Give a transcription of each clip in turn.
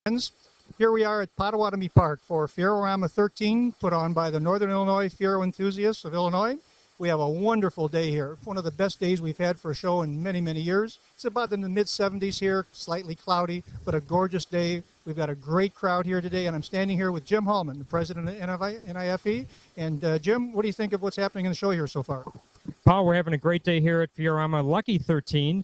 Friends, here we are at Potawatomi Park for Fierorama 13, put on by the Northern Illinois Fiero Enthusiasts of Illinois. We have a wonderful day here, one of the best days we've had for a show in many, many years. It's about in the mid-70s here, slightly cloudy, but a gorgeous day. We've got a great crowd here today, and I'm standing here with Jim Hallman, the president of N.I.F.E. And Jim, what do you think of what's happening in the show here so far? Paul, we're having a great day here at Fiorama Lucky 13.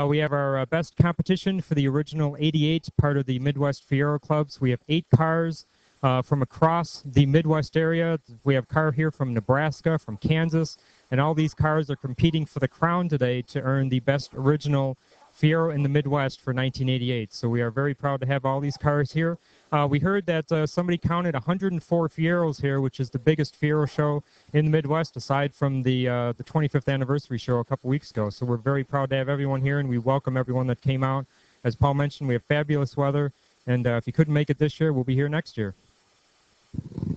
We have our best competition for the original 88, part of the Midwest Fiero Clubs. We have 8 cars from across the Midwest area. We have a car here from Nebraska, from Kansas, and all these cars are competing for the crown today to earn the best original Fiero in the Midwest for 1988. So we are very proud to have all these cars here. We heard that somebody counted 104 Fieros here, which is the biggest Fiero show in the Midwest, aside from the 25th anniversary show a couple weeks ago. So we're very proud to have everyone here, and we welcome everyone that came out. As Paul mentioned, we have fabulous weather, and if you couldn't make it this year, we'll be here next year.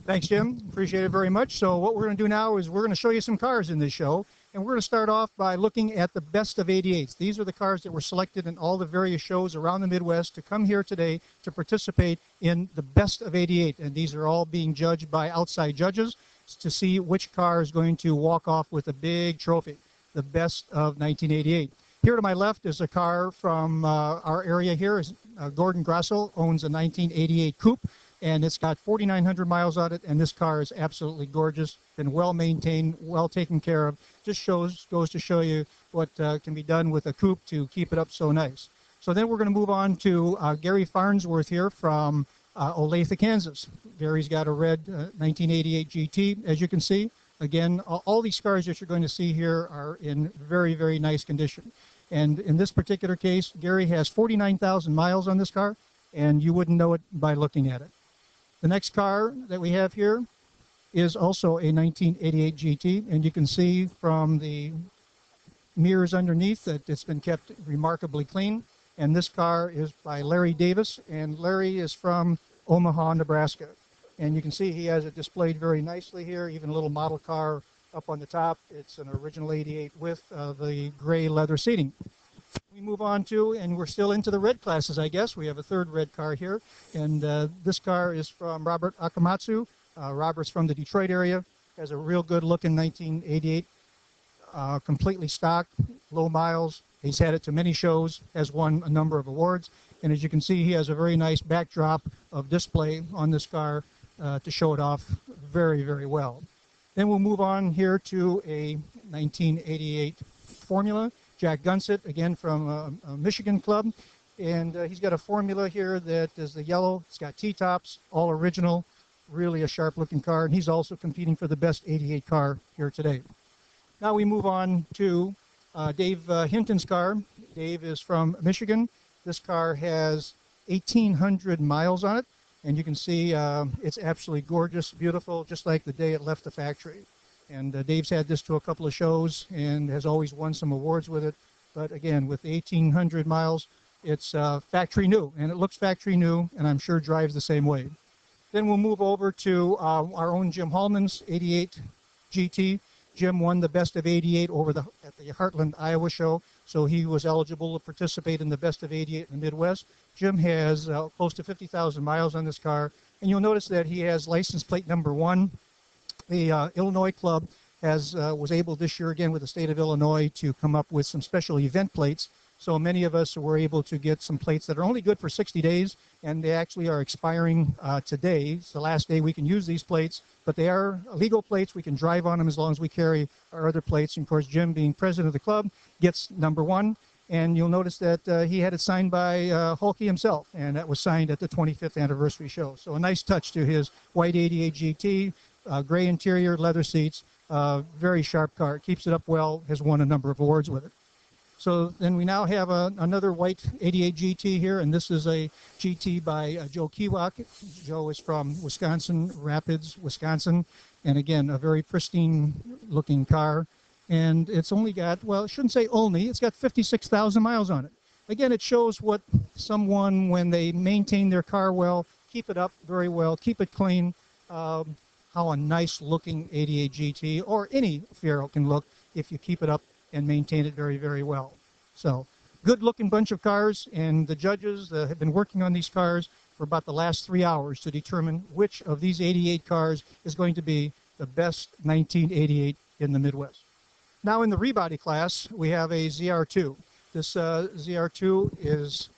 Thanks, Jim. Appreciate it very much. So what we're going to do now is we're going to show you some cars in this show, and we're going to start off by looking at the best of 88s. These are the cars that were selected in all the various shows around the Midwest to come here today to participate in the best of 88. And these are all being judged by outside judges to see which car is going to walk off with a big trophy, the best of 1988. Here to my left is a car from our area here. Gordon Grasso owns a 1988 Coupe, and it's got 4,900 miles on it, and this car is absolutely gorgeous, been well maintained, well taken care of. Just goes to show you what can be done with a coupe to keep it up so nice. So then we're going to move on to Gary Farnsworth here from Olathe, Kansas. Gary's got a red 1988 GT, as you can see. Again, all these cars that you're going to see here are in very, very nice condition. And in this particular case, Gary has 49,000 miles on this car, and you wouldn't know it by looking at it. The next car that we have here is also a 1988 GT, and you can see from the mirrors underneath that it's been kept remarkably clean. And this car is by Larry Davis, and Larry is from Omaha, Nebraska. And you can see he has it displayed very nicely here, even a little model car up on the top. It's an original 88 with the gray leather seating. We move on to, and we're still into the red classes, I guess. We have a third red car here, and this car is from Robert Akamatsu. Robert's from the Detroit area, has a real good looking 1988, completely stocked, low miles. He's had it to many shows, has won a number of awards, and as you can see, he has a very nice backdrop of display on this car to show it off very, very well. Then we'll move on here to a 1988 Formula. Jack Gunsett, again from a Michigan club, and he's got a Formula here that is the yellow. It's got T-tops, all original, really a sharp-looking car, and he's also competing for the best 88 car here today. Now we move on to Dave Hinton's car. Dave is from Michigan. This car has 1,800 miles on it, and you can see it's absolutely gorgeous, beautiful, just like the day it left the factory. And Dave's had this to a couple of shows and has always won some awards with it. But again, with 1,800 miles, it's factory new, and it looks factory new, and I'm sure drives the same way. Then we'll move over to our own Jim Hallman's 88 GT. Jim won the best of 88 at the Heartland, Iowa show, so he was eligible to participate in the best of 88 in the Midwest. Jim has close to 50,000 miles on this car, and you'll notice that he has license plate number 1. The Illinois Club was able this year, again with the state of Illinois, to come up with some special event plates. So many of us were able to get some plates that are only good for 60 days, and they actually are expiring today. It's the last day we can use these plates, but they are legal plates. We can drive on them as long as we carry our other plates. And of course, Jim, being president of the club, gets number 1. And you'll notice that he had it signed by Hulkie himself, and that was signed at the 25th anniversary show. So a nice touch to his white 88 GT. Gray interior, leather seats, very sharp car. Keeps it up well, has won a number of awards with it. So then we now have another white 88 GT here, and this is a GT by Joe Kiewak. Joe is from Wisconsin Rapids, Wisconsin, and again, a very pristine looking car. And it's only got, well, I shouldn't say only, it's got 56,000 miles on it. Again, it shows what someone, when they maintain their car well, keep it up very well, keep it clean, how a nice looking 88 GT or any Fiero can look if you keep it up and maintain it very, very well. So good looking bunch of cars, and the judges have been working on these cars for about the last 3 hours to determine which of these 88 cars is going to be the best 1988 in the Midwest. Now in the rebody class, we have a ZR2. This ZR2 is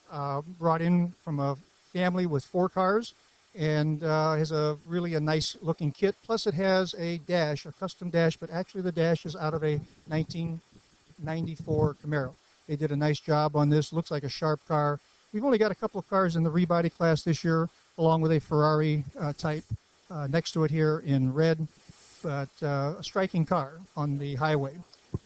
brought in from a family with 4 cars, and has a really nice looking kit. Plus it has a dash, a custom dash, but actually the dash is out of a 1994 Camaro. They did a nice job on this. Looks like a sharp car. We've only got a couple of cars in the rebody class this year, along with a Ferrari type next to it here in red, but a striking car on the highway.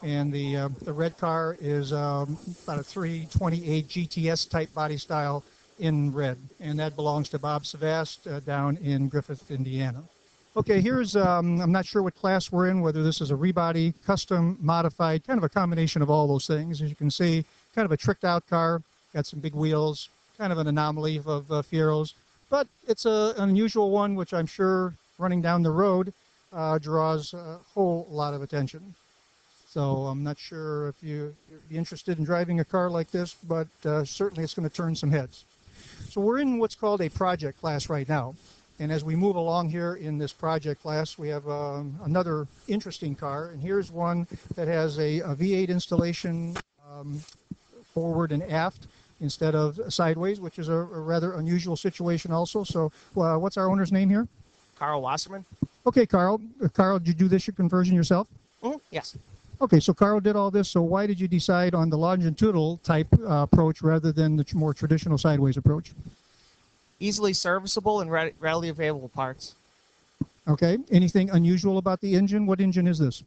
And the red car is about a 328 GTS type body style in red, and that belongs to Bob Savast down in Griffith, Indiana. Okay, here's, I'm not sure what class we're in, whether this is a rebody, custom, modified, kind of a combination of all those things. As you can see, kind of a tricked out car, got some big wheels, kind of an anomaly of Fieros, but it's an unusual one, which I'm sure running down the road draws a whole lot of attention. So I'm not sure if you'd be interested in driving a car like this, but certainly it's going to turn some heads. So we're in what's called a project class right now. And as we move along here in this project class, we have another interesting car. And here's one that has a V8 installation forward and aft instead of sideways, which is a rather unusual situation also. So what's our owner's name here? Carl Wasserman. Okay, Carl. Carl, did you do this your conversion yourself? Yes. Okay, so Carl did all this. So why did you decide on the longitudinal type approach rather than the more traditional sideways approach? Easily serviceable and readily available parts. Okay. Anything unusual about the engine? What engine is this?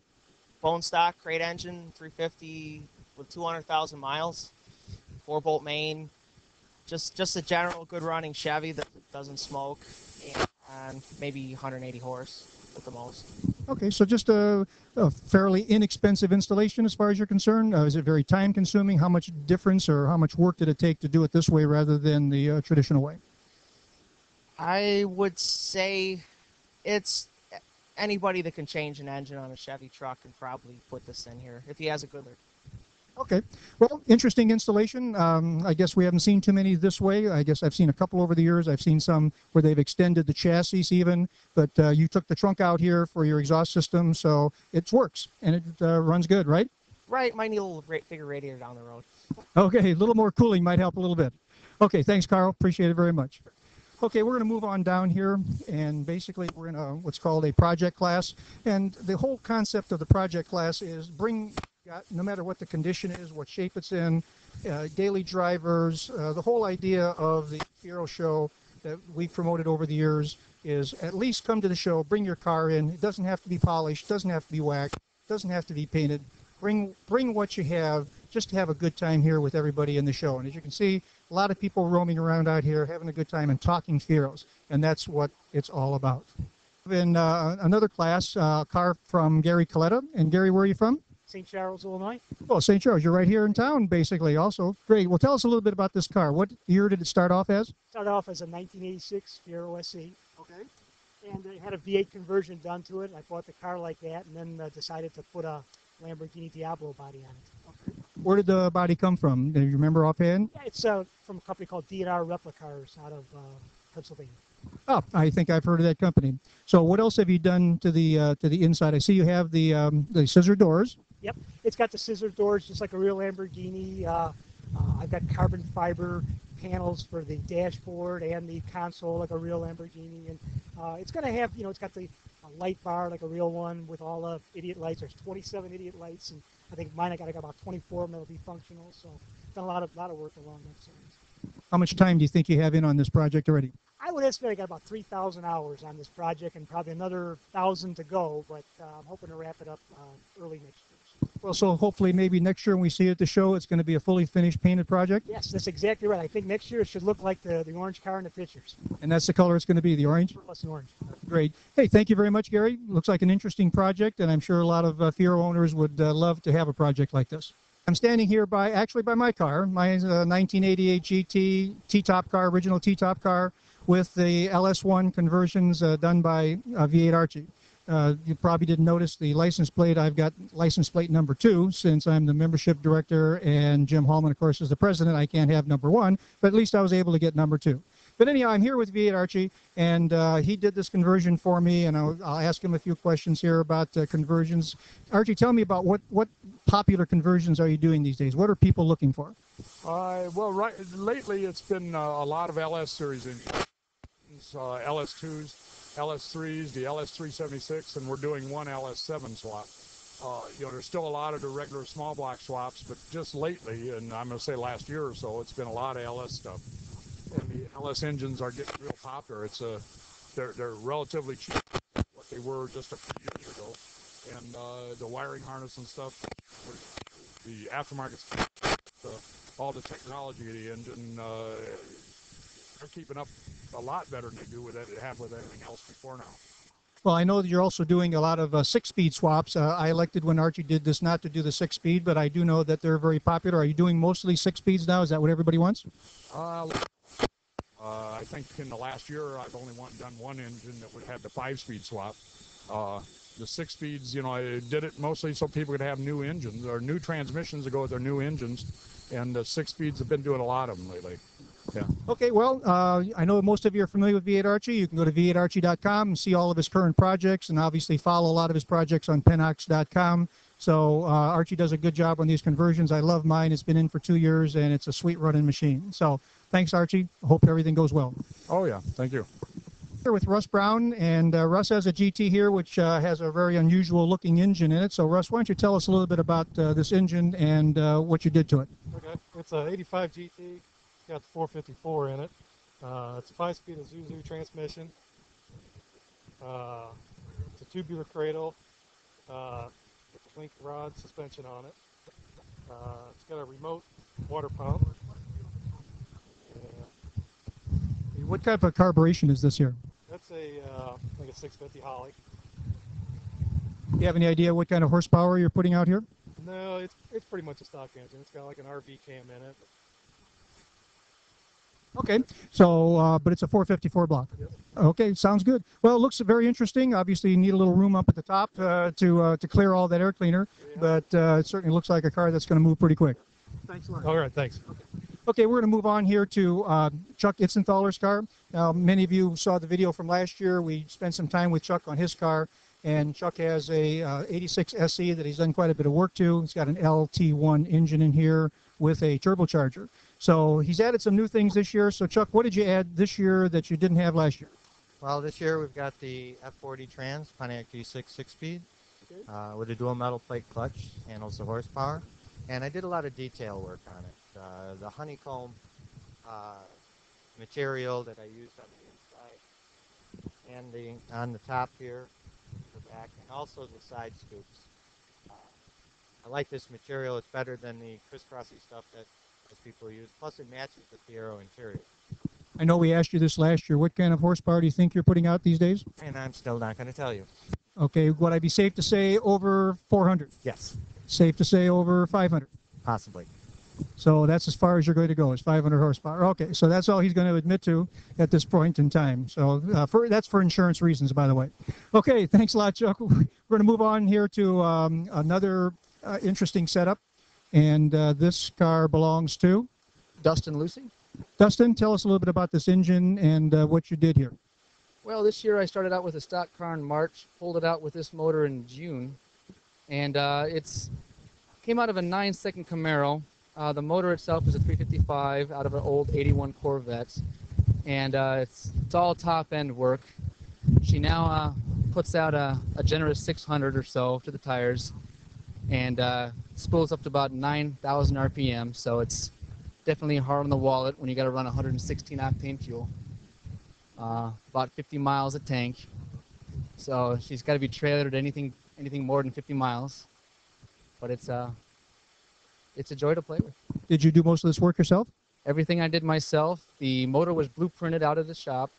Bone stock, crate engine, 350 with 200,000 miles, 4-bolt main. Just a general good running Chevy that doesn't smoke, and maybe 180 horse at the most. Okay, so just a fairly inexpensive installation as far as you're concerned. Is it very time consuming? How much difference or how much work did it take to do it this way rather than the traditional way? I would say it's anybody that can change an engine on a Chevy truck can probably put this in here if he has a good look. Okay, well, interesting installation. I guess we haven't seen too many this way. I guess I've seen a couple over the years. I've seen some where they've extended the chassis even, but you took the trunk out here for your exhaust system, so it works and it runs good, right? Right, might need a little bigger radiator down the road. Okay, a little more cooling might help a little bit. Okay, thanks, Carl. Appreciate it very much. Okay, we're going to move on down here, and basically we're in what's called a project class, and the whole concept of the project class is no matter what the condition is, what shape it's in, daily drivers, the whole idea of the Fiero show that we've promoted over the years is at least come to the show, bring your car in. It doesn't have to be polished, doesn't have to be waxed, doesn't have to be painted. Bring what you have just to have a good time here with everybody in the show. And as you can see, a lot of people roaming around out here having a good time and talking Fieros, and that's what it's all about. In another class, a car from Gary Coletta. And Gary, where are you from? St. Charles, Illinois. Well, St. Charles, you're right here in town, basically, also. Great. Well, tell us a little bit about this car. What year did it start off as? Started off as a 1986 Fiero SE. Okay. And it had a V8 conversion done to it. I bought the car like that and then decided to put a Lamborghini Diablo body on it. Okay. Where did the body come from? Do you remember offhand? Yeah, it's from a company called D&R Replicars out of Pennsylvania. Oh, I think I've heard of that company. So what else have you done to the inside? I see you have the scissor doors. Yep, it's got the scissor doors just like a real Lamborghini. I've got carbon fiber panels for the dashboard and the console like a real Lamborghini, and it's going to have, it's got the light bar like a real one with all the idiot lights. There's 27 idiot lights, and I think mine I got about 24 of them that'll be functional. So done a lot of work along that series. How much time do you think you have in on this project already? I would estimate I got about 3,000 hours on this project and probably another 1,000 to go, but I'm hoping to wrap it up early next year. Well, so hopefully maybe next year when we see it at the show, it's going to be a fully finished painted project? Yes, that's exactly right. I think next year it should look like the orange car in the pictures. And that's the color it's going to be, the orange? Plus the orange. Great. Hey, thank you very much, Gary. Looks like an interesting project, and I'm sure a lot of Fiero owners would love to have a project like this. I'm standing here by my car. Mine's a 1988 GT T-top car, original T-top car with the LS1 conversions done by V8 Archie. you probably didn't notice the license plate. I've got license plate number 2 since I'm the membership director and Jim Hallman, of course, is the president. I can't have number 1, but at least I was able to get number 2. But anyhow, I'm here with V8 Archie, and he did this conversion for me, and I'll ask him a few questions here about conversions. Archie, tell me about what popular conversions are you doing these days? What are people looking for? Well, lately it's been a lot of LS series engines, LS2s, LS3s, the LS376, and we're doing one LS7 swap. There's still a lot of the regular small block swaps, but just lately, and I'm going to say last year or so, it's been a lot of LS stuff. And the LS engines are getting real popular. They're relatively cheap, what they were just a few years ago, and the wiring harness and stuff, the aftermarket, all the technology of the engine, they're keeping up a lot better than they do with everything else before now. Well, I know that you're also doing a lot of 6-speed swaps. I elected when Archie did this not to do the 6-speed, but I do know that they're very popular. Are you doing mostly 6-speeds now? Is that what everybody wants? I think in the last year I've only done one engine that would have the 5-speed swap. The 6-speeds, I did it mostly so people could have new engines or new transmissions to go with their new engines, and the 6-speeds have been doing a lot of them lately. Yeah. Okay, well, I know most of you are familiar with V8 Archie. You can go to v8archie.com and see all of his current projects, and obviously follow a lot of his projects on pennox.com. So Archie does a good job on these conversions. I love mine. It's been in for 2 years, and it's a sweet running machine. So thanks, Archie. Hope everything goes well. Oh, yeah. Thank you. Here with Russ Brown, and Russ has a GT here, which has a very unusual looking engine in it. So Russ, why don't you tell us a little bit about this engine and what you did to it? Okay, it's a 85 GT. It's got the 454 in it. It's a 5-speed Isuzu transmission. It's a tubular cradle with a link rod suspension on it. It's got a remote water pump. What type of carburation is this here? That's like a 650 Holly. Do you have any idea what kind of horsepower you're putting out here? No, it's pretty much a stock engine. It's got like an RV cam in it. Okay, so but it's a 454 block. Yep. Okay, sounds good. Well, it looks very interesting. Obviously, you need a little room up at the top to clear all that air cleaner, Yeah. but it certainly looks like a car that's going to move pretty quick. Thanks a lot. All right, thanks. Okay, we're going to move on here to Chuck Itzenthaler's car. Now, many of you saw the video from last year. We spent some time with Chuck on his car, and Chuck has a 86 SE that he's done quite a bit of work to. It's got an LT1 engine in here with a turbocharger. So he's added some new things this year. So Chuck, what did you add this year that you didn't have last year? Well, this year we've got the F40 Trans Pontiac G6 6-speed with a dual metal plate clutch, handles the horsepower, and I did a lot of detail work on it. The honeycomb material that I used on the inside and on the top here, the back, and also the side scoops. I like this material. It's better than the crisscrossy stuff that people use. Plus, it matches the Fiero interior. I know we asked you this last year. What kind of horsepower do you think you're putting out these days? And I'm still not going to tell you. Okay, would I be safe to say over 400? Yes, Safe to say over 500? possibly. So that's as far as you're going to go, is 500 horsepower. Okay, so that's all he's going to admit to at this point in time. So that's for insurance reasons, by the way. Okay, thanks a lot, Chuck. We're going to move on here to another interesting setup. And this car belongs to? Dustin Lucy. Dustin, tell us a little bit about this engine and what you did here. Well, this year I started out with a stock car in March, pulled it out with this motor in June, and it's came out of a 9-second Camaro. The motor itself is a 355 out of an old 81 Corvette, and it's all top-end work. She now puts out a generous 600 or so to the tires, and spools up to about 9,000 RPM, so it's definitely hard on the wallet when you got to run 116 octane fuel. About 50 miles a tank, so she's got to be trailered anything more than 50 miles. But it's a joy to play with. Did you do most of this work yourself? Everything I did myself. The motor was blueprinted out of the shop,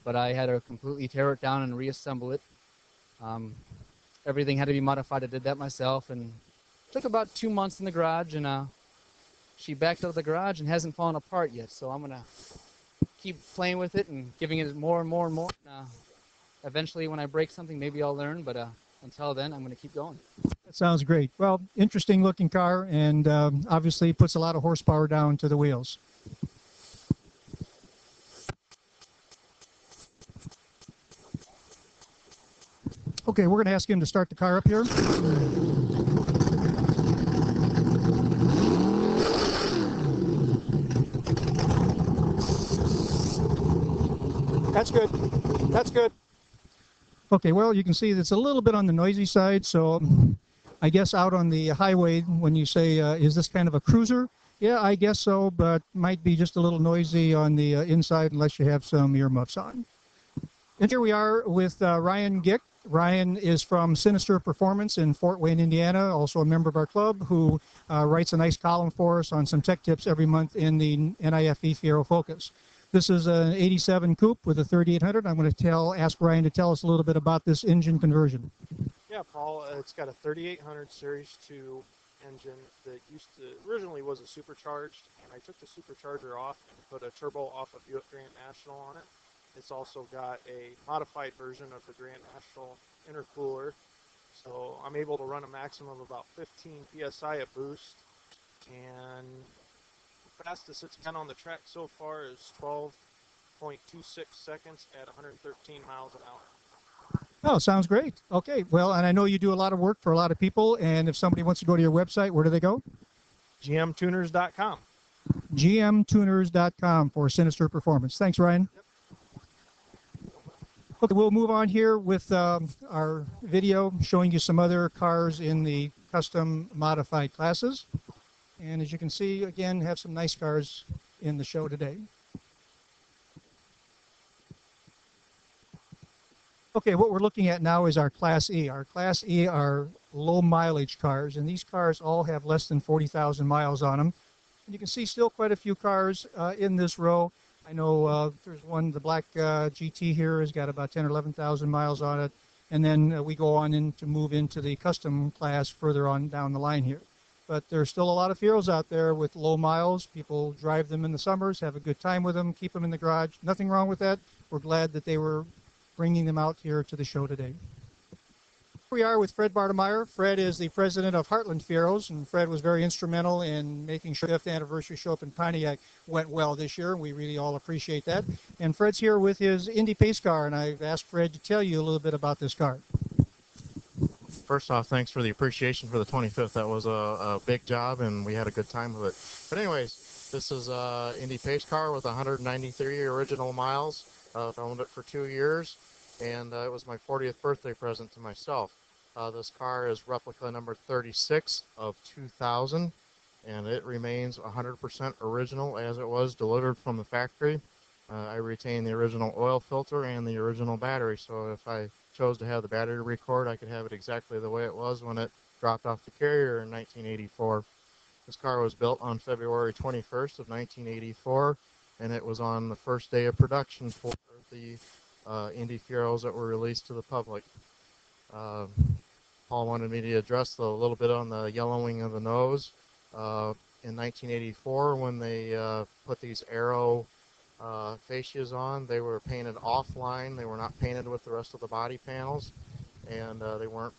but I had to completely tear it down and reassemble it. Everything had to be modified. I did that myself, and it took about 2 months in the garage, and she backed out of the garage and hasn't fallen apart yet, so I'm gonna keep playing with it and giving it more and more and more. eventually when I break something, maybe I'll learn, but until then, I'm going to keep going. That sounds great. Well, interesting looking car, and obviously puts a lot of horsepower down to the wheels. Okay, we're going to ask him to start the car up here. That's good. That's good. Okay, well, you can see it's a little bit on the noisy side, so I guess out on the highway, when you say, is this kind of a cruiser? Yeah, I guess so, but might be just a little noisy on the inside unless you have some earmuffs on. And here we are with Ryan Gick. Ryan is from Sinister Performance in Fort Wayne, Indiana, also a member of our club, who writes a nice column for us on some tech tips every month in the N.I.F.E. Fiero Focus. This is an 87 coupe with a 3800. I'm going to ask Ryan to tell us a little bit about this engine conversion. Yeah, Paul, it's got a 3800 Series 2 engine that originally was a supercharged, and I took the supercharger off and put a turbo off of Buick Grand National on it. It's also got a modified version of the Grand National intercooler, so I'm able to run a maximum of about 15 psi at boost, and the fastest it's been on the track so far is 12.26 seconds at 113 miles an hour. Oh, sounds great. Okay, well, and I know you do a lot of work for a lot of people, and if somebody wants to go to your website, where do they go? gmtuners.com. gmtuners.com for Sinister Performance. Thanks, Ryan. Yep. Okay, we'll move on here with our video showing you some other cars in the custom modified classes. And as you can see, again, have some nice cars in the show today. Okay, what we're looking at now is our Class E. Our Class E are low mileage cars, and these cars all have less than 40,000 miles on them. And you can see still quite a few cars in this row. I know there's one, the black GT here has got about 10 or 11,000 miles on it. And then we go on to move into the custom class further on down the line here. But there's still a lot of Fieros out there with low miles. People drive them in the summers, have a good time with them, keep them in the garage. Nothing wrong with that. We're glad that they were bringing them out here to the show today. Here we are with Fred Bartemeyer. Fred is the president of Heartland Fieros, and Fred was very instrumental in making sure the 5th anniversary show up in Pontiac went well this year. We really all appreciate that. And Fred's here with his Indy Pace car, and I've asked Fred to tell you a little bit about this car. First off, thanks for the appreciation for the 25th. That was a big job, and we had a good time with it. But anyways, this is an Indy Pace car with 193 original miles. I've owned it for 2 years, and it was my 40th birthday present to myself. This car is replica number 36 of 2000, and it remains 100% original as it was delivered from the factory. I retain the original oil filter and the original battery, so if I chose to have the battery record, I could have it exactly the way it was when it dropped off the carrier in 1984. This car was built on February 21st of 1984, and it was on the first day of production for the Indy Fieros that were released to the public. Paul wanted me to address a little bit on the yellowing of the nose. In 1984, when they put these Aero fascias on, they were painted offline. They were not painted with the rest of the body panels, and they weren't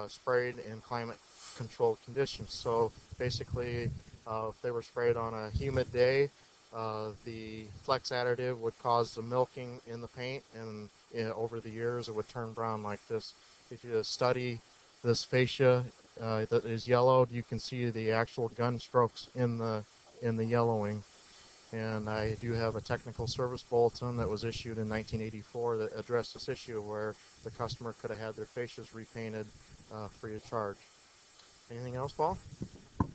sprayed in climate-controlled conditions. So basically, if they were sprayed on a humid day, the flex additive would cause the milking in the paint, and over the years it would turn brown like this. If you study this fascia that is yellowed, you can see the actual gun strokes in the yellowing. And I do have a technical service bulletin that was issued in 1984 that addressed this issue, where the customer could have had their fascias repainted free of charge. Anything else, Paul?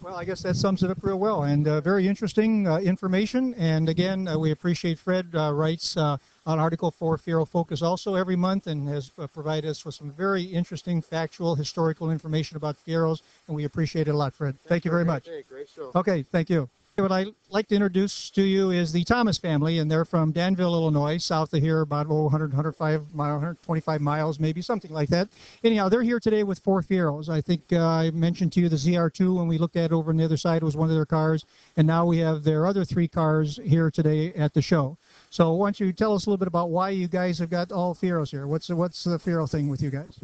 Well, I guess that sums it up real well, and very interesting information. And again, we appreciate Fred writes an article for Fiero Focus also every month, and has provided us with some very interesting, factual, historical information about Fieros, and we appreciate it a lot, Fred. Thank you very much. Great show. Okay, thank you. What I'd like to introduce to you is the Thomas family, and they're from Danville, Illinois, south of here, about 125 miles, maybe, something like that. Anyhow, they're here today with 4 Fieros. I think I mentioned to you the ZR2 when we looked at it over on the other side was one of their cars, and now we have their other 3 cars here today at the show. So why don't you tell us a little bit about why you guys have got all Fieros here? What's the Fiero thing with you guys?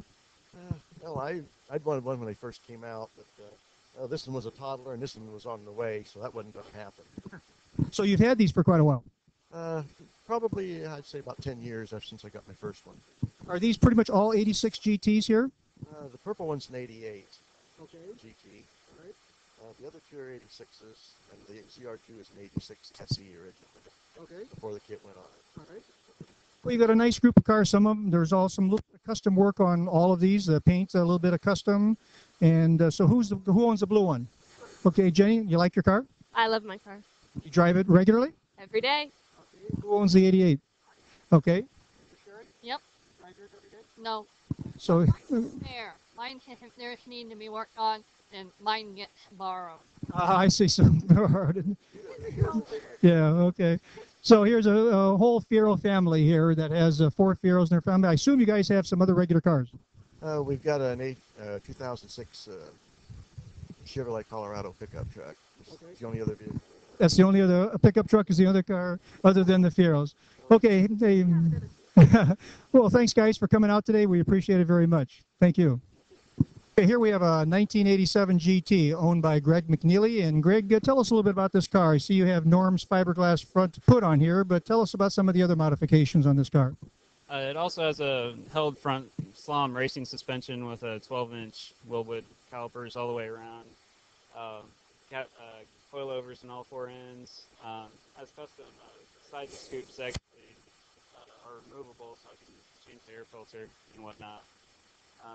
Well, I'd wanted one when they first came out, but this one was a toddler and this one was on the way, so that wasn't going to happen. So you've had these for quite a while. Probably, I'd say about 10 years since I got my first one. Are these pretty much all 86 GTs here? The purple one's an 88 Okay. GT. All right. The other 2 are 86s, and the ZR2 is an 86 SE originally. Okay. Before the kit went on. All right. Well, you got a nice group of cars. Some of them, there's all some little custom work on all of these. The paint, a little bit of custom. And so who owns the blue one? Okay, Jenny, you like your car? I love my car. You drive it regularly? Every day. Okay. Who owns the 88? Okay. Yep. No. So. There. Mine there's need to be worked on, and mine gets borrowed. I see some. Yeah, okay. So here's a whole Fiero family here that has 4 Fieros in their family. I assume you guys have some other regular cars. We've got an 2006 Chevrolet Colorado pickup truck. It's the only other vehicle. That's the only other pickup truck is the other car other than the Fieros. Okay. Well, thanks guys for coming out today. We appreciate it very much. Thank you. Okay, here we have a 1987 GT owned by Greg McNeely. And Greg, tell us a little bit about this car. I see you have Norm's fiberglass front hood on here, but tell us about some of the other modifications on this car. It also has a held front slalom racing suspension with a 12-inch Wilwood calipers all the way around. Coilovers in all 4 ends. Has custom side scoops actually are removable, so I can change the air filter and whatnot.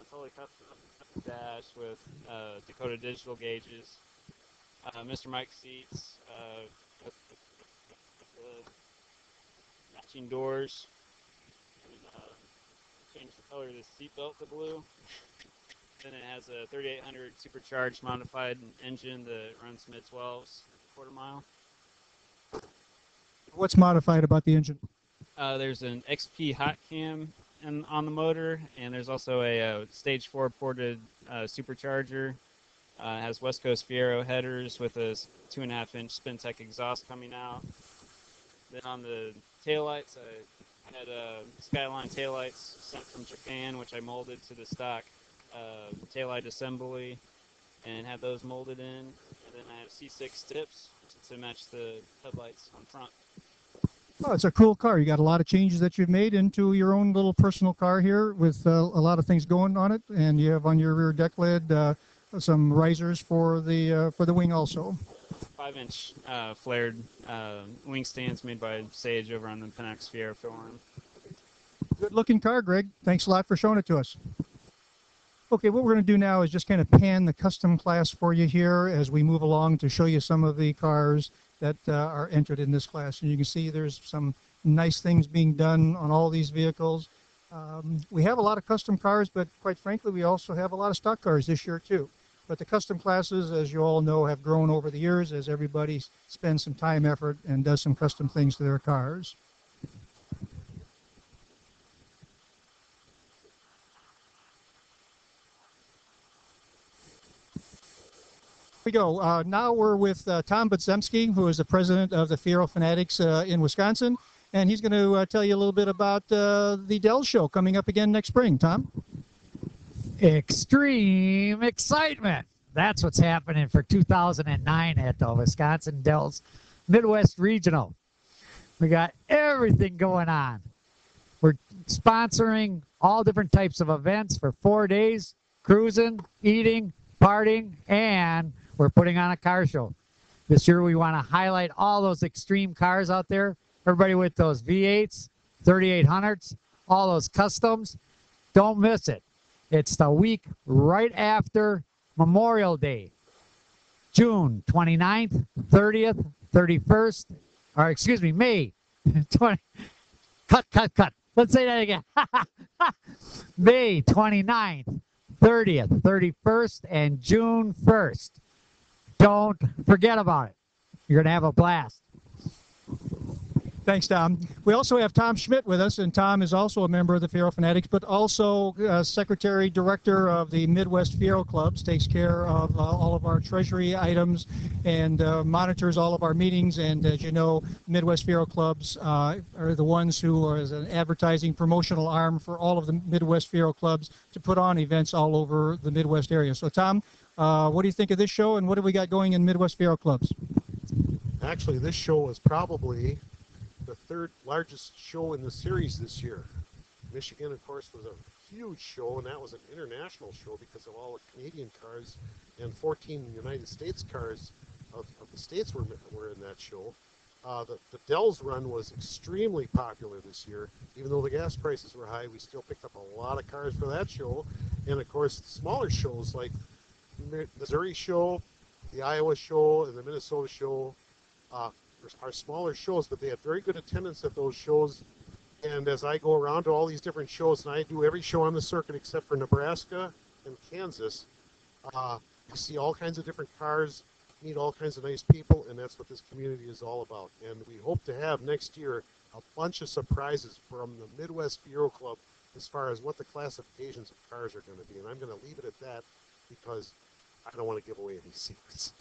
Totally custom dash with Dakota digital gauges. Mr. Mike seats with the matching doors. Change the color of the seatbelt to blue. Then it has a 3800 supercharged modified engine that runs mid-12s, quarter mile. What's modified about the engine? There's an XP hot cam on the motor, and there's also a stage 4 ported supercharger. It has West Coast Fiero headers with a 2.5-inch Spintech exhaust coming out. Then on the taillights, I had Skyline taillights sent from Japan, which I molded to the stock taillight assembly and had those molded in. And then I have C6 tips to match the headlights on front. Well, it's a cool car. You got a lot of changes that you've made into your own little personal car here with a lot of things going on it. And you have on your rear deck lid some risers for the wing also. 5-inch flared wing stands made by Sage over on the Pontiac Fiero Forum. Good looking car, Greg. Thanks a lot for showing it to us. Okay, what we're going to do now is just kind of pan the custom class for you here as we move along to show you some of the cars that are entered in this class. And you can see there's some nice things being done on all these vehicles. We have a lot of custom cars, but quite frankly, we also have a lot of stock cars this year too. But the custom classes, as you all know, have grown over the years as everybody spends some time, effort, and does some custom things to their cars. We go. Now we're with Tom Budzemski, who is the president of the Fiero Fanatics in Wisconsin, and he's going to tell you a little bit about the Dell show coming up again next spring. Tom? Extreme excitement. That's what's happening for 2009 at the Wisconsin Dells Midwest Regional. We got everything going on. We're sponsoring all different types of events for 4 days, cruising, eating, partying, and we're putting on a car show. This year we want to highlight all those extreme cars out there. Everybody with those V8s, 3800s, all those customs. Don't miss it. It's the week right after Memorial Day. June 29th, 30th, 31st, or excuse me, May 20. Cut. Let's say that again. May 29th, 30th, 31st, and June 1st. Don't forget about it. You're going to have a blast. Thanks, Tom. We also have Tom Schmidt with us, and Tom is also a member of the Fiero Fanatics, but also Secretary Director of the Midwest Fiero Clubs, takes care of all of our treasury items and monitors all of our meetings. And as you know, Midwest Fiero Clubs are the ones who are as an advertising promotional arm for all of the Midwest Fiero Clubs to put on events all over the Midwest area. So Tom, what do you think of this show, and what have we got going in Midwest Fiero Clubs? Actually, this show is probably the third largest show in the series this year. Michigan, of course, was a huge show, and that was an international show because of all the Canadian cars, and 14 United States cars of the states were in that show. The Dells run was extremely popular this year. Even though the gas prices were high, we still picked up a lot of cars for that show. And of course, smaller shows like Missouri show, the Iowa show, and the Minnesota show are smaller shows, but they had very good attendance at those shows. And as I go around to all these different shows, and I do every show on the circuit except for Nebraska and Kansas, I see all kinds of different cars, meet all kinds of nice people, and that's what this community is all about. And we hope to have next year a bunch of surprises from the Midwest Fiero Club as far as what the classifications of cars are going to be. And I'm going to leave it at that because I don't want to give away any secrets.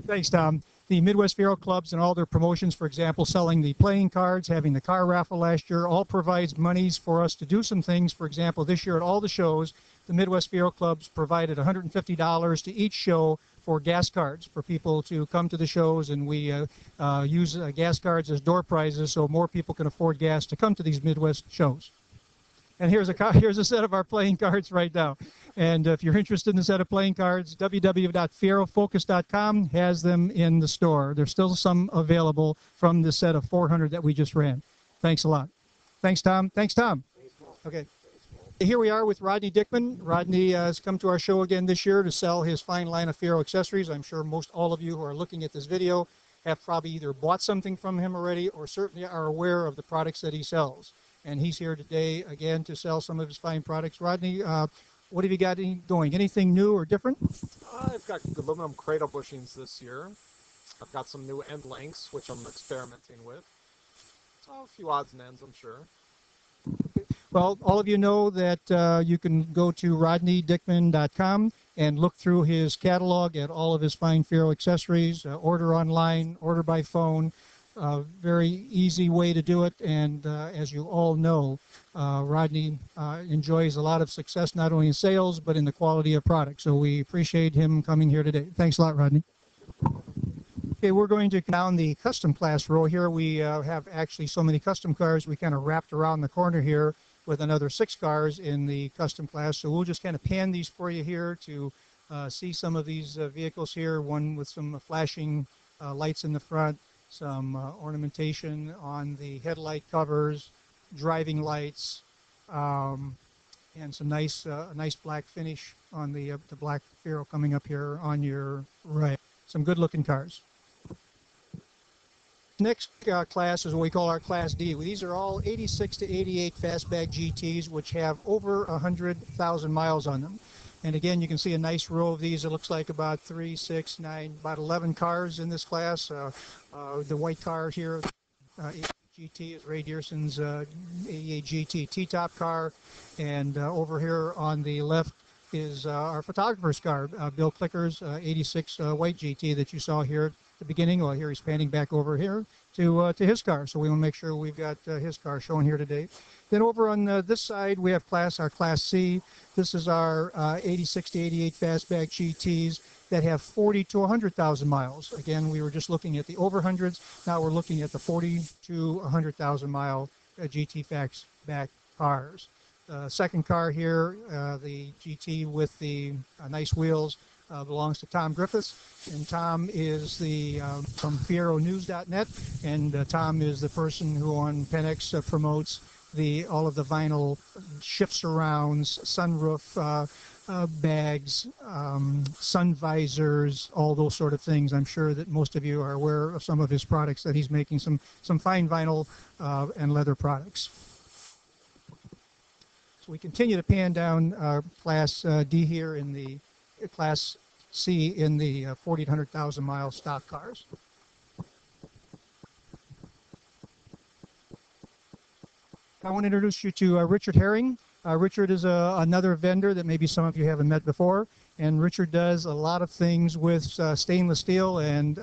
Thanks, Tom. The Midwest Fiero Clubs and all their promotions, for example, selling the playing cards, having the car raffle last year, all provides monies for us to do some things. For example, this year at all the shows, the Midwest Fiero Clubs provided $150 to each show for gas cards for people to come to the shows, and we use gas cards as door prizes so more people can afford gas to come to these Midwest shows. And here's a set of our playing cards right now. And if you're interested in a set of playing cards, www.fierofocus.com has them in the store. There's still some available from the set of 400 that we just ran. Thanks a lot. Thanks, Tom. Thanks, Tom. Okay. Here we are with Rodney Dickman. Rodney has come to our show again this year to sell his fine line of Fiero accessories. I'm sure most all of you who are looking at this video have probably either bought something from him already or certainly are aware of the products that he sells. And he's here today again to sell some of his fine products. Rodney, what have you got going? Anything new or different? I've got aluminum cradle bushings this year. I've got some new end lengths, which I'm experimenting with. So a few odds and ends, I'm sure. Well, all of you know that you can go to rodneydickman.com and look through his catalog at all of his fine Fiero accessories, order online, order by phone. Very easy way to do it, and as you all know, Rodney enjoys a lot of success not only in sales but in the quality of product. So we appreciate him coming here today. Thanks a lot, Rodney. Okay, we're going to down the custom class row here. We have actually so many custom cars we kind of wrapped around the corner here with another 6 cars in the custom class. So we'll just kind of pan these for you here to see some of these vehicles here. One with some flashing lights in the front, some ornamentation on the headlight covers, driving lights, and some nice black finish on the black Fiero coming up here on your right. Some good-looking cars. Next class is what we call our Class D. These are all 86 to 88 fastback GTs, which have over 100,000 miles on them. And again, you can see a nice row of these. It looks like about 3, 6, 9, about 11 cars in this class. The white car here, GT, is Ray Dearson's 88 GT T-top car. And over here on the left is our photographer's car, Bill Clicker's 86 white GT that you saw here at the beginning. Well, here he's panning back over here to his car. So we will make sure we've got his car shown here today. Then over on this side, we have our Class C. This is our 86 to 88 fastback GTs that have 40 to 100,000 miles. Again, we were just looking at the over hundreds. Now we're looking at the 40 to 100,000 mile GT fastback cars. Second car here, the GT with the nice wheels, belongs to Tom Griffiths, and Tom is from FieroNews.net, and Tom is the person who on Penix promotes all of the vinyl shift surrounds, sunroof bags, sun visors, all those sort of things. I'm sure that most of you are aware of some of his products, that he's making some fine vinyl and leather products. So we continue to pan down Class D here in the Class C in the 40 to 100,000 mile stock cars. I want to introduce you to Richard Herring. Richard is another vendor that maybe some of you haven't met before. And Richard does a lot of things with stainless steel. And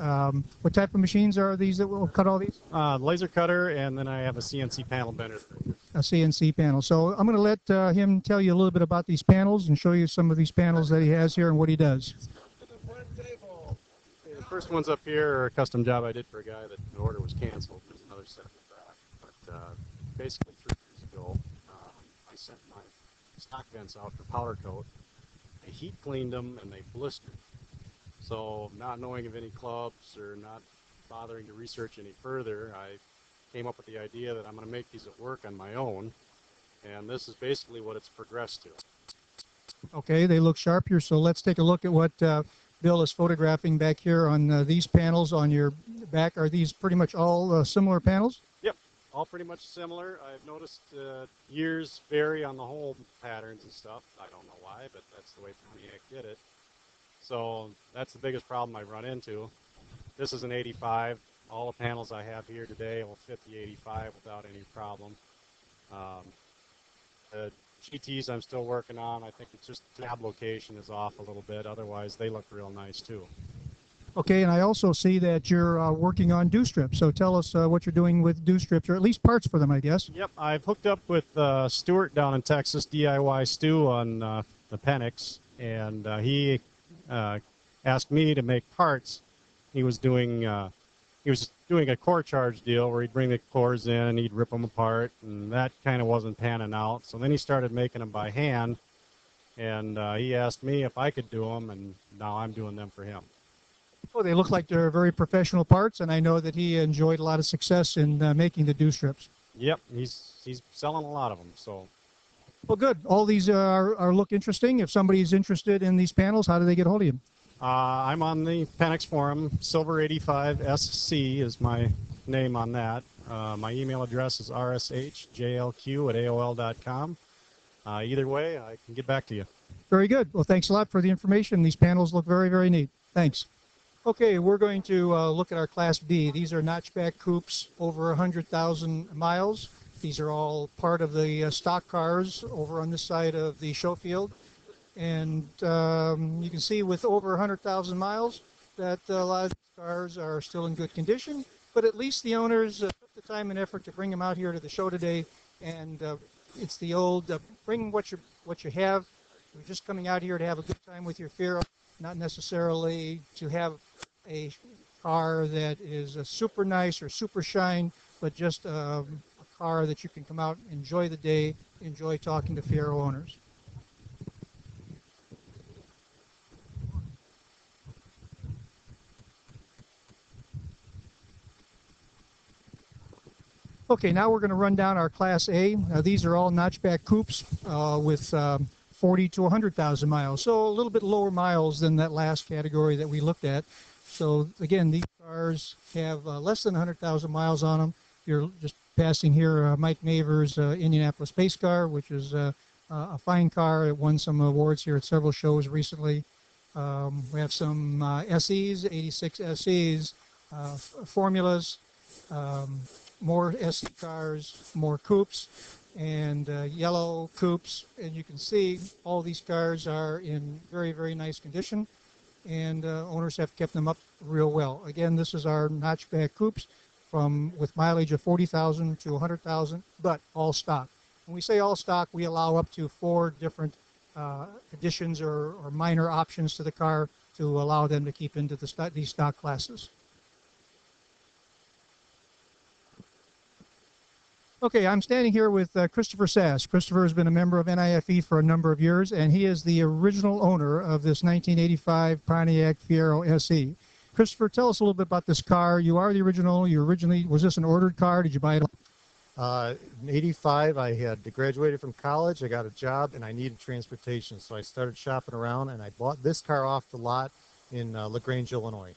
what type of machines are these that will cut all these? Laser cutter, and then I have a CNC panel bender. A CNC panel. So I'm going to let him tell you a little bit about these panels and show you some of these panels that he has here and what he does. Okay, the first one's up here, a custom job I did for a guy that the order was canceled. There's another set in the back. But basically 3 years ago, I sent my stock vents out for powder coat. I heat cleaned them and they blistered. So not knowing of any clubs or not bothering to research any further, I came up with the idea that I'm going to make these at work on my own. And this is basically what it's progressed to. Okay, they look sharp here, so let's take a look at what Bill is photographing back here on these panels on your back. Are these pretty much all similar panels? Yep, all pretty much similar. I've noticed years vary on the hole patterns and stuff. I don't know why, but that's the way Pontiac did it. So that's the biggest problem I run into. This is an 85. All the panels I have here today will fit the 85 without any problem. The GTs I'm still working on. I think it's just tab location is off a little bit. Otherwise, they look real nice too. Okay, and I also see that you're working on dew strips. So tell us what you're doing with dew strips, or at least parts for them, I guess. Yep, I've hooked up with Stuart down in Texas, DIY Stu on the Penix, and he asked me to make parts. He was doing a core charge deal where he'd bring the cores in and he'd rip them apart, and that kind of wasn't panning out. So then he started making them by hand, and he asked me if I could do them, and now I'm doing them for him. Oh, they look like they're very professional parts, and I know that he enjoyed a lot of success in making the dew strips. Yep, he's selling a lot of them. So. Well, good. All these look interesting. If somebody's interested in these panels, how do they get hold of you? I'm on the Penix forum. Silver85SC is my name on that. My email address is rshjlq@aol.com. Either way, I can get back to you. Very good. Well, thanks a lot for the information. These panels look very, very neat. Thanks. Okay, we're going to look at our Class B. These are notchback coupes over 100,000 miles. These are all part of the stock cars over on this side of the show field. And you can see with over 100,000 miles that a lot of these cars are still in good condition, but at least the owners took the time and effort to bring them out here to the show today. And it's the old bring what you have. You're just coming out here to have a good time with your Fiero, not necessarily to have a car that is super nice or super shine, but just a car that you can come out, enjoy the day, enjoy talking to Fiero owners. Okay, now we're going to run down our Class A. These are all notchback coupes with 40 to 100,000 miles, so a little bit lower miles than that last category that we looked at. So again, these cars have less than 100,000 miles on them. You're just passing here Mike Maver's Indianapolis Space Car, which is a fine car. It won some awards here at several shows recently. We have some SEs, 86 SEs, formulas, more SE cars, more coupes, and yellow coupes. And you can see all these cars are in very, very nice condition, and owners have kept them up real well. Again, this is our notchback coupes with mileage of 40,000 to 100,000, but all stock. When we say all stock, we allow up to 4 different additions or minor options to the car to allow them to keep into these stock classes. Okay, I'm standing here with Christopher Sass. Christopher has been a member of N.I.F.E for a number of years, and he is the original owner of this 1985 Pontiac Fiero SE. Christopher, tell us a little bit about this car. You are the original. Was this an ordered car? Did you buy it? In 85, I had graduated from college, I got a job, and I needed transportation. So I started shopping around, and I bought this car off the lot in LaGrange, Illinois.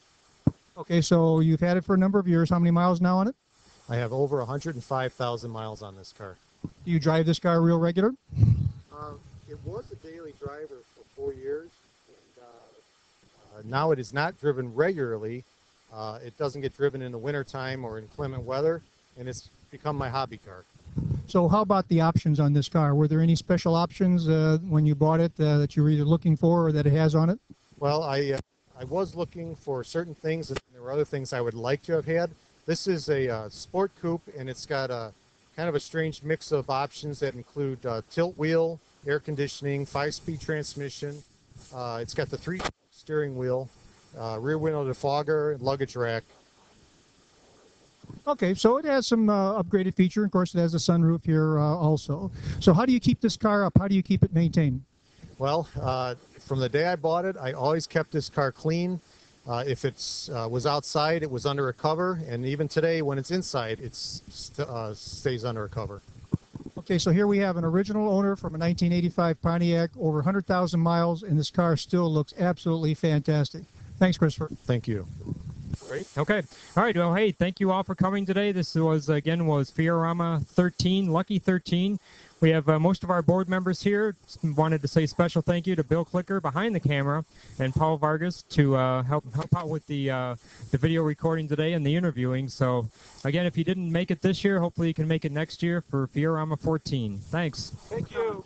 Okay, so you've had it for a number of years. How many miles now on it? I have over 105,000 miles on this car. Do you drive this car real regular? It was a daily driver for 4 years. And, now it is not driven regularly. It doesn't get driven in the wintertime or inclement weather, and it's become my hobby car. So how about the options on this car? Were there any special options when you bought it that you were either looking for or that it has on it? Well, I was looking for certain things, and there were other things I would like to have had. This is a sport coupe, and it's got a kind of a strange mix of options that include tilt wheel, air conditioning, 5-speed transmission. It's got the 3 steering wheel, rear window defogger, luggage rack. Okay, so it has some upgraded feature. Of course, it has a sunroof here also. So how do you keep this car up? How do you keep it maintained? Well, from the day I bought it, I always kept this car clean. If it was outside, it was under a cover, and even today, when it's inside, it stays under a cover. Okay, so here we have an original owner from a 1985 Pontiac, over 100,000 miles, and this car still looks absolutely fantastic. Thanks, Christopher. Thank you. Great. Okay. All right. Well, hey, thank you all for coming today. This was Fierorama 13, Lucky 13. We have most of our board members here. Wanted to say special thank you to Bill Clicker behind the camera and Paul Vargas to help out with the video recording today and the interviewing. So again, if you didn't make it this year, hopefully you can make it next year for Fierorama 14. Thanks. Thank you.